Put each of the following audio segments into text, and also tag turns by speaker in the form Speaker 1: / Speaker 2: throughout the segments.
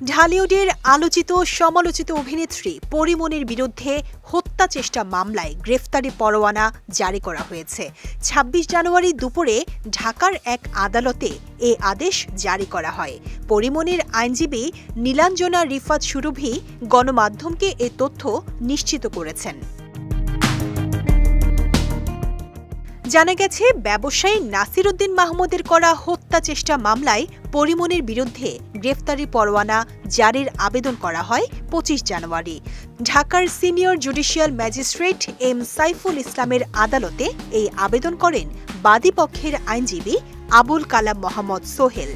Speaker 1: ঢালিউডের আলোচিত সমালোচিত অভিনেত্রী পরীমনির বিরুদ্ধে হত্যা চেষ্টা মামলায় গ্রেফতারি পরোয়ানা জারি করা হয়েছে। ২৬ জানুয়ারি দুপুরে ঢাকার এক আদালতে এ আদেশ জারি করা হয়। পরীমনির আইনজীবী নীলাঞ্জনা রিফাত সুরভি গণমাধ্যমকে এ তথ্য নিশ্চিত করেছেন। জানা গেছে, ব্যবসায়ী নাসির উদ্দিন মাহমুদের করা হত্যা চেষ্টা মামলায় পরীমনির বিরুদ্ধে গ্রেফতারি পরোয়ানা জারির আবেদন করা হয় ২৫ জানুয়ারি। ঢাকার senior judicial magistrate M Saiful ইসলামের আদালতে এই আবেদন করেন বাদীপক্ষের আইনজীবী আবুল কালাম মোহাম্মদ সোহেল।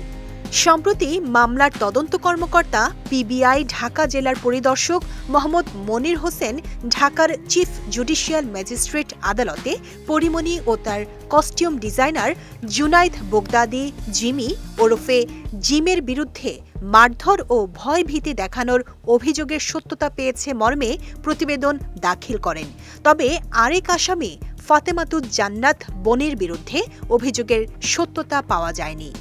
Speaker 1: সম্প্রতি মামলার তদন্ত কর্মকর্তা পিবিআই ঢাকা জেলার পরিদর্শক মোহাম্মদ মনির হোসেন ঢাকার চিফ জুডিশিয়াল ম্যাজিস্ট্রেট আদালতে পরীমনি ও তার costume designer Junaid Baghdadi Jimmy ওরফে জিমের বিরুদ্ধে মারধর ও ভয়ভীতি দেখানোর অভিযোগের সত্যতা পেয়েছে মর্মে প্রতিবেদন দাখিল করেন। তবে আরেক আসামি ফাতেমাতুজ জান্নাত বনির বিরুদ্ধে অভিযোগের সত্যতা পাওয়া যায়নি।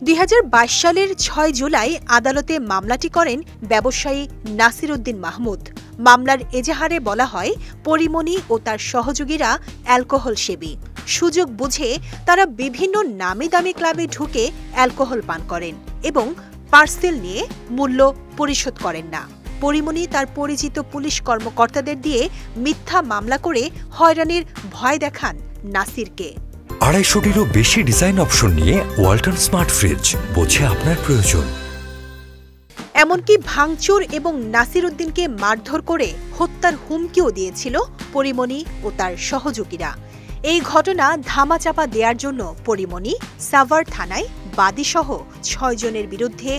Speaker 1: ২০২২ সালের ৬ জুলাই আদালতে মামলাটি করেন ব্যবসায়ী নাসির উদ্দিন মাহমুদ। মামলার এজাহারে বলা হয়, পরীমনি ও তার সহযোগীরা অ্যালকোহল সেবী। সুযোগ বুঝে তারা বিভিন্ন নামি দামি ক্লাবে ঢুকে অ্যালকোহল পান করেন এবং পার্সেল নিয়ে মূল্য পরিশোধ করেন না। পরীমনি তার পরিচিত পুলিশ কর্মকর্তাদের দিয়ে মিথ্যা মামলা করে হয়রানির ভয় দেখান নাসিরকে।
Speaker 2: ২৫০টিরও বেশি ডিজাইন অপশন নিয়ে ওয়ালটন স্মার্ট ফ্রিজ, বোঝে আপনার প্রয়োজন।
Speaker 1: এমনকি ভাঙচুর এবং নাসির উদ্দিনকে মারধর করে হত্যার হুমকিও দিয়েছিল পরীমনি ও তার সহযোগীরা। এই ঘটনা ধামাচাপা দেওয়ার জন্য পরীমনি সাভার থানায় বাদীসহ ৬ জনের বিরুদ্ধে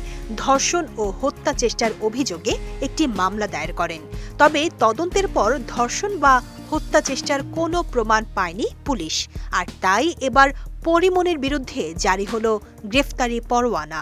Speaker 1: ধর্ষণ ও হত্যা চেষ্টার অভিযোগে একটি মামলা দায়ের করেন। তবে তদন্তের পর ধর্ষণ বা হত্যা চেষ্টার কোনো প্রমাণ পায়নি পুলিশ, আর তাই এবার পরীমনির বিরুদ্ধে জারি হল গ্রেফতারি পরোয়ানা।